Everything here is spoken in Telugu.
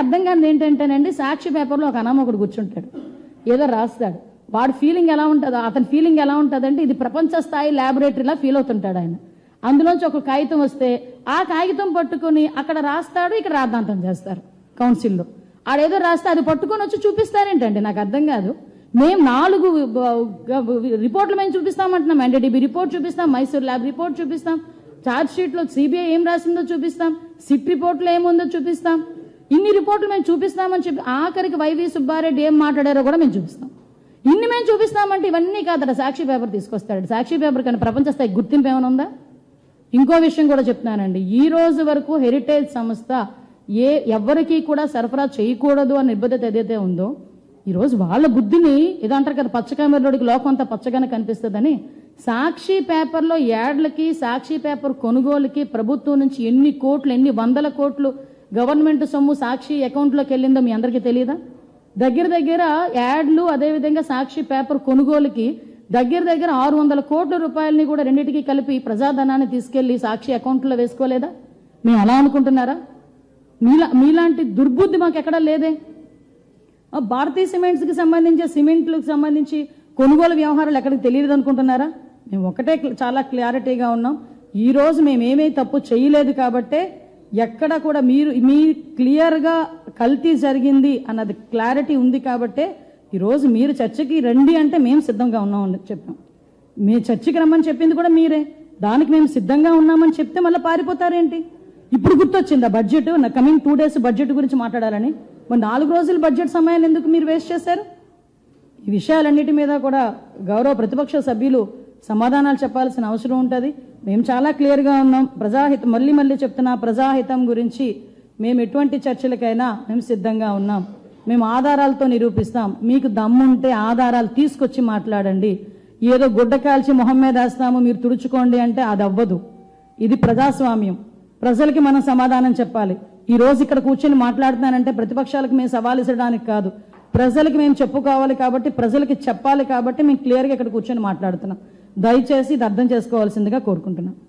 అర్థం కానిది ఏంటంటేనండి, సాక్షి పేపర్లో ఒక అనామకుడు కూర్చుంటాడు, ఏదో రాస్తాడు. వాడి ఫీలింగ్ ఎలా ఉంటుందో, అతని ఫీలింగ్ ఎలా ఉంటుందంటే ఇది ప్రపంచ స్థాయి ల్యాబొరేటరీలా ఫీల్ అవుతుంటాడు ఆయన. అందులోంచి ఒక కాగితం వస్తే ఆ కాగితం పట్టుకుని అక్కడ రాస్తాడు, ఇక్కడ రాద్ధాంతం చేస్తారు కౌన్సిల్లో. ఆడేదో రాస్తే అది పట్టుకొని వచ్చి చూపిస్తారేంటండి, నాకు అర్థం కాదు. మేము 4 రిపోర్ట్లు మేము చూపిస్తామంటున్నాం. ఎన్డీడీబీ రిపోర్ట్ చూపిస్తాం, మైసూర్ ల్యాబ్ రిపోర్ట్ చూపిస్తాం, ఛార్జ్ షీట్లో సిబిఐ ఏం రాసిందో చూపిస్తాం, సిట్ రిపోర్ట్లో ఏముందో చూపిస్తాం. ఇన్ని రిపోర్ట్లు మేము చూపిస్తామని చెప్పి ఆఖరికి వైవి సుబ్బారెడ్డి ఏం మాట్లాడారో కూడా మేము చూపిస్తాం. ఇన్ని మేము చూపిస్తామంటే ఇవన్నీ కాదట సాక్షి పేపర్ తీసుకొస్తాడు. సాక్షి పేపర్ కానీ ప్రపంచ స్థాయి గుర్తింపు ఏమైనా ఉందా? ఇంకో విషయం కూడా చెప్తున్నానండి, ఈ రోజు వరకు హెరిటేజ్ సంస్థ ఎవరికి కూడా సరఫరా చేయకూడదు అనే నిబద్ధత ఏదైతే ఉందో, ఈరోజు వాళ్ళ బుద్ధిని ఏదంటారు కదా, పచ్చకామెరలోడికి లోకం అంతా పచ్చగానే కనిపిస్తుందని సాక్షి పేపర్లో యాడ్లకి, సాక్షి పేపర్ కొనుగోలుకి ప్రభుత్వం నుంచి ఎన్ని కోట్లు, ఎన్ని వందల కోట్లు గవర్నమెంట్ సొమ్ము సాక్షి అకౌంట్లోకి వెళ్ళిందో మీ అందరికీ తెలియదా? దగ్గర యాడ్లు అదేవిధంగా సాక్షి పేపర్ కొనుగోలుకి దగ్గర 600 కోట్ల రూపాయలని కూడా రెండింటికి కలిపి ప్రజాధనాన్ని తీసుకెళ్లి సాక్షి అకౌంట్లో వేసుకోలేదా? మేము అలా అనుకుంటున్నారా? మీలాంటి దుర్బుద్ధి మాకు ఎక్కడా లేదే. భారతీయ సిమెంట్స్కి సంబంధించి, సిమెంట్లకు సంబంధించి కొనుగోలు వ్యవహారాలు ఎక్కడికి తెలియదు అనుకుంటున్నారా? మేము ఒకటే చాలా క్లారిటీగా ఉన్నాం, ఈరోజు మేమేమీ తప్పు చేయలేదు కాబట్టే ఎక్కడ కూడా మీ క్లియర్గా కల్తీ జరిగింది అన్నది క్లారిటీ ఉంది కాబట్టే ఈరోజు మీరు చర్చకి రండి అంటే మేము సిద్ధంగా ఉన్నామని చెప్పాం. మీ చర్చకి రమ్మని చెప్పింది కూడా మీరే, దానికి మేము సిద్ధంగా ఉన్నామని చెప్తే మళ్ళీ పారిపోతారేంటి? ఇప్పుడు గుర్తొచ్చిందా బడ్జెట్, కమింగ్ 2 days బడ్జెట్ గురించి మాట్లాడాలని? మరి 4 రోజుల బడ్జెట్ సమయాన్ని ఎందుకు మీరు వేస్ట్ చేశారు? ఈ విషయాలన్నిటి మీద కూడా గౌరవ ప్రతిపక్ష సభ్యులు సమాధానాలు చెప్పాల్సిన అవసరం ఉంటుంది. మేము చాలా క్లియర్గా ఉన్నాం. ప్రజాహితం, మళ్ళీ చెప్తున్నా, ప్రజాహితం గురించి మేము ఎటువంటి చర్చలకైనా మేము సిద్ధంగా ఉన్నాం. మేము ఆధారాలతో నిరూపిస్తాం. మీకు దమ్ముంటే ఆధారాలు తీసుకొచ్చి మాట్లాడండి. ఏదో గుడ్డ కాల్చి మొహం మీద వేస్తాము, మీరు తుడుచుకోండి అంటే అది అవ్వదు. ఇది ప్రజాస్వామ్యం, ప్రజలకి మనం సమాధానం చెప్పాలి. ఈ రోజు ఇక్కడ కూర్చొని మాట్లాడుతున్నానంటే ప్రతిపక్షాలకు మేము సవాల్ ఇచ్చడానికి కాదు, ప్రజలకి మేము చెప్పుకోవాలి కాబట్టి, ప్రజలకి చెప్పాలి కాబట్టి మేము క్లియర్గా ఇక్కడ కూర్చొని మాట్లాడుతున్నాం. దయచేసి ఇది అర్థం చేసుకోవాల్సిందిగా కోరుకుంటున్నాం.